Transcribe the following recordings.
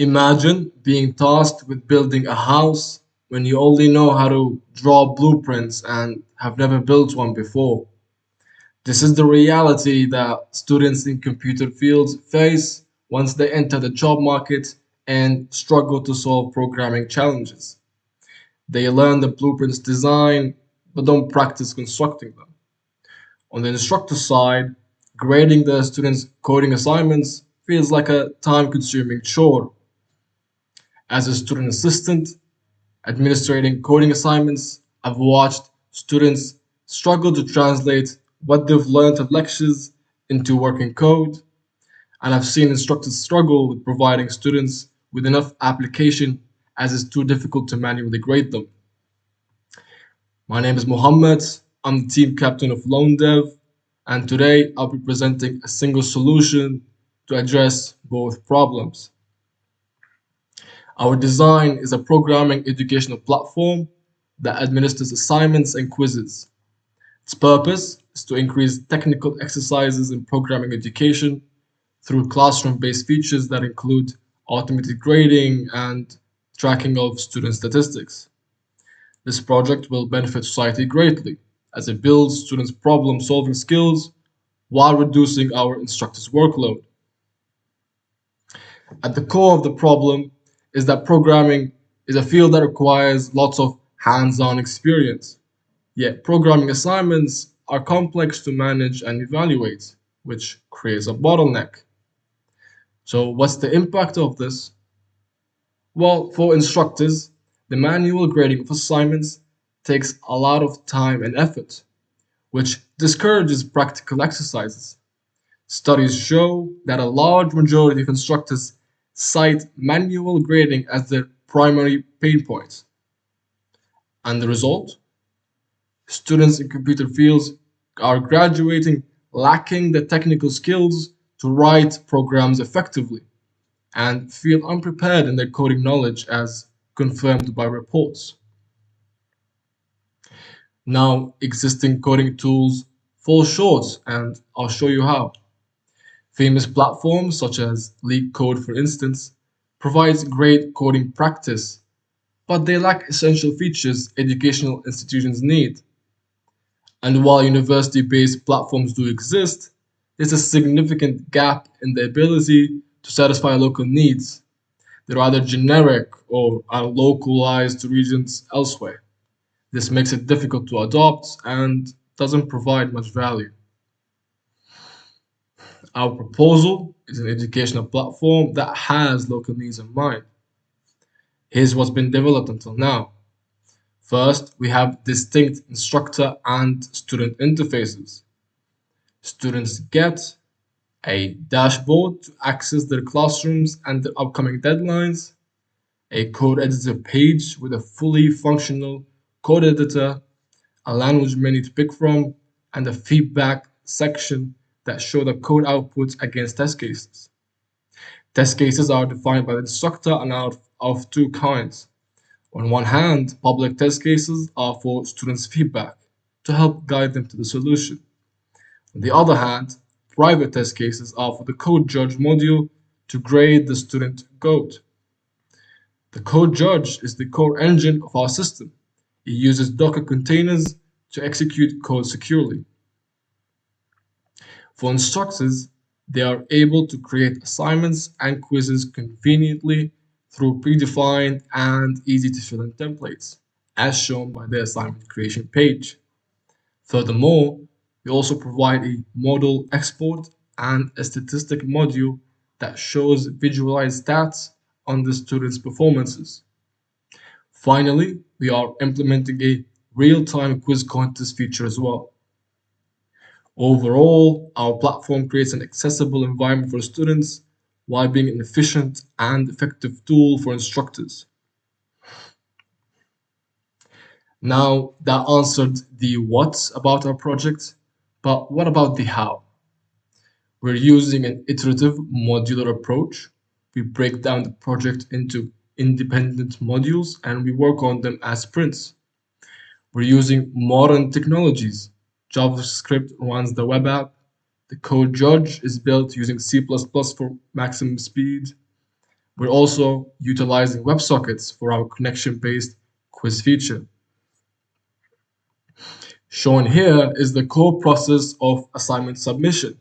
Imagine being tasked with building a house when you only know how to draw blueprints and have never built one before. This is the reality that students in computer fields face once they enter the job market and struggle to solve programming challenges. They learn the blueprints design but don't practice constructing them. On the instructor side, grading the students' coding assignments feels like a time consuming chore. As a student assistant, administrating coding assignments, I've watched students struggle to translate what they've learned of lectures into working code, and I've seen instructors struggle with providing students with enough application as it's too difficult to manually grade them. My name is Mohammed, I'm the team captain of LoneDev, and today I'll be presenting a single solution to address both problems. Our design is a programming educational platform that administers assignments and quizzes. Its purpose is to increase technical exercises in programming education through classroom-based features that include automated grading and tracking of student statistics. This project will benefit society greatly as it builds students' problem-solving skills while reducing our instructors' workload. At the core of the problem is that programming is a field that requires lots of hands-on experience. Yet programming assignments are complex to manage and evaluate, which creates a bottleneck. So what's the impact of this? Well, for instructors, the manual grading of assignments takes a lot of time and effort, which discourages practical exercises. Studies show that a large majority of instructors cite manual grading as their primary pain point. And the result? Students in computer fields are graduating lacking the technical skills to write programs effectively and feel unprepared in their coding knowledge as confirmed by reports. Now, existing coding tools fall short, and I'll show you how. Famous platforms such as LeetCode, for instance, provides great coding practice, but they lack essential features educational institutions need. And while university-based platforms do exist, there's a significant gap in the ability to satisfy local needs. They're either generic or are localized to regions elsewhere. This makes it difficult to adopt and doesn't provide much value. Our proposal is an educational platform that has local needs in mind. Here's what's been developed until now. First, we have distinct instructor and student interfaces. Students get a dashboard to access their classrooms and their upcoming deadlines, a code editor page with a fully functional code editor, a language menu to pick from, and a feedback section that show the code outputs against test cases. Test cases are defined by the instructor and are of two kinds. On one hand, public test cases are for students' feedback to help guide them to the solution. On the other hand, private test cases are for the code judge module to grade the student code. The code judge is the core engine of our system. It uses Docker containers to execute code securely. For instructors, they are able to create assignments and quizzes conveniently through predefined and easy to fill in templates, as shown by the assignment creation page. Furthermore, we also provide a model export and a statistic module that shows visualized stats on the students' performances. Finally, we are implementing a real-time quiz contest feature as well. Overall, our platform creates an accessible environment for students while being an efficient and effective tool for instructors. Now, that answered the what about our project, but what about the how? We're using an iterative modular approach. We break down the project into independent modules and we work on them as sprints. We're using modern technologies. JavaScript runs the web app. The code judge is built using C++ for maximum speed. We're also utilizing WebSockets for our connection-based quiz feature. Shown here is the core process of assignment submission.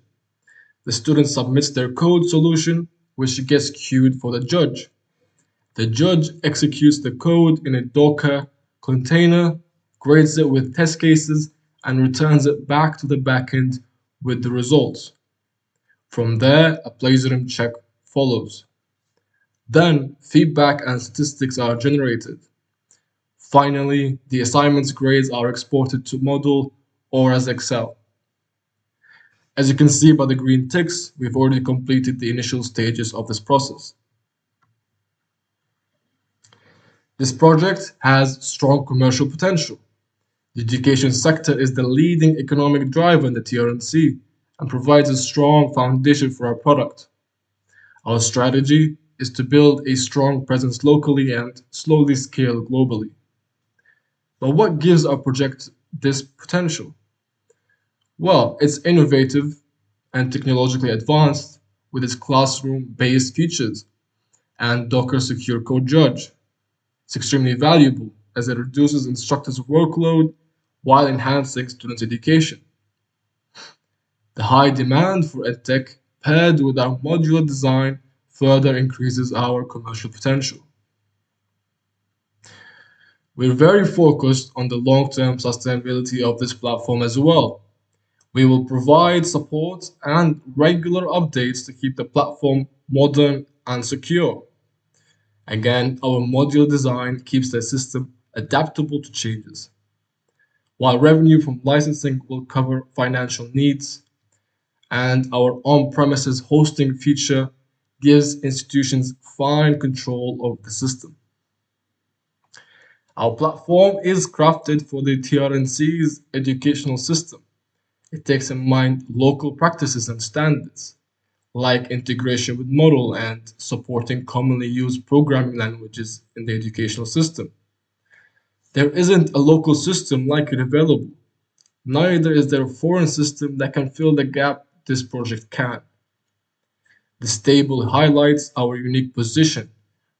The student submits their code solution, which gets queued for the judge. The judge executes the code in a Docker container, grades it with test cases, and returns it back to the backend with the results. From there, a plagiarism check follows. Then, feedback and statistics are generated. Finally, the assignment's grades are exported to Moodle or as Excel. As you can see by the green ticks, we've already completed the initial stages of this process. This project has strong commercial potential. The education sector is the leading economic driver in the TRNC and provides a strong foundation for our product. Our strategy is to build a strong presence locally and slowly scale globally. But what gives our project this potential? Well, it's innovative and technologically advanced with its classroom-based features and Docker Secure Code Judge. It's extremely valuable as it reduces instructors' workload while enhancing students' education. The high demand for EdTech paired with our modular design further increases our commercial potential. We're very focused on the long-term sustainability of this platform as well. We will provide support and regular updates to keep the platform modern and secure. Again, our modular design keeps the system adaptable to changes. While revenue from licensing will cover financial needs, and our on-premises hosting feature gives institutions fine control of the system. Our platform is crafted for the TRNC's educational system. It takes in mind local practices and standards, like integration with Moodle and supporting commonly used programming languages in the educational system. There isn't a local system like it available. Neither is there a foreign system that can fill the gap this project can. This table highlights our unique position,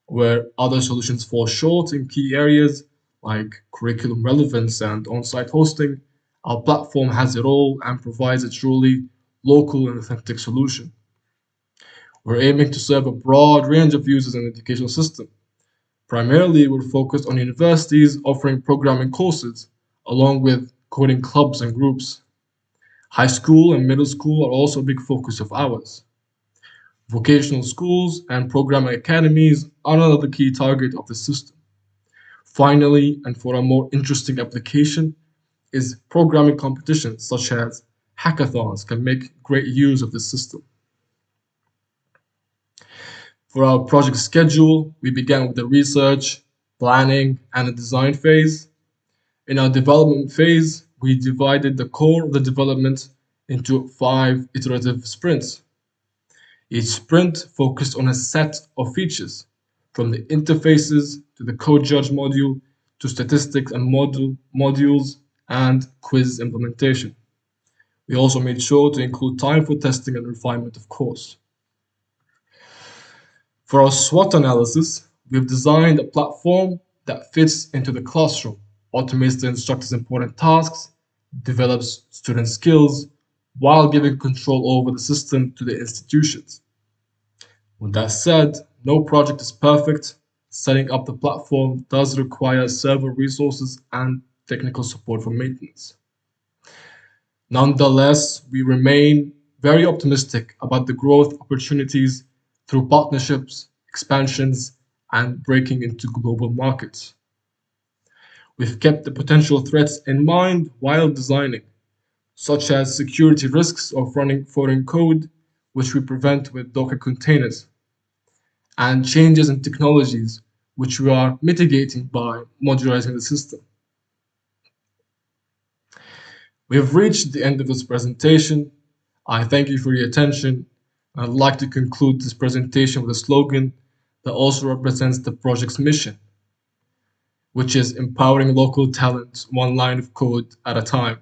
where other solutions fall short in key areas like curriculum relevance and on-site hosting. Our platform has it all and provides a truly local and authentic solution. We're aiming to serve a broad range of users in the educational system. Primarily, we're focused on universities offering programming courses, along with coding clubs and groups. High school and middle school are also a big focus of ours. Vocational schools and programming academies are another key target of the system. Finally, and for a more interesting application, is programming competitions such as hackathons can make great use of the system. For our project schedule, we began with the research, planning, and the design phase. In our development phase, we divided the core of the development into 5 iterative sprints. Each sprint focused on a set of features, from the interfaces to the code judge module to statistics and modules and quiz implementation. We also made sure to include time for testing and refinement, of course. For our SWOT analysis, we've designed a platform that fits into the classroom, automates the instructor's important tasks, develops student skills, while giving control over the system to the institutions. With that said, no project is perfect. Setting up the platform does require server resources and technical support for maintenance. Nonetheless, we remain very optimistic about the growth opportunities through partnerships, expansions, and breaking into global markets. We've kept the potential threats in mind while designing, such as security risks of running foreign code, which we prevent with Docker containers, and changes in technologies, which we are mitigating by modularizing the system. We have reached the end of this presentation. I thank you for your attention. I'd like to conclude this presentation with a slogan that also represents the project's mission, which is empowering local talent one line of code at a time.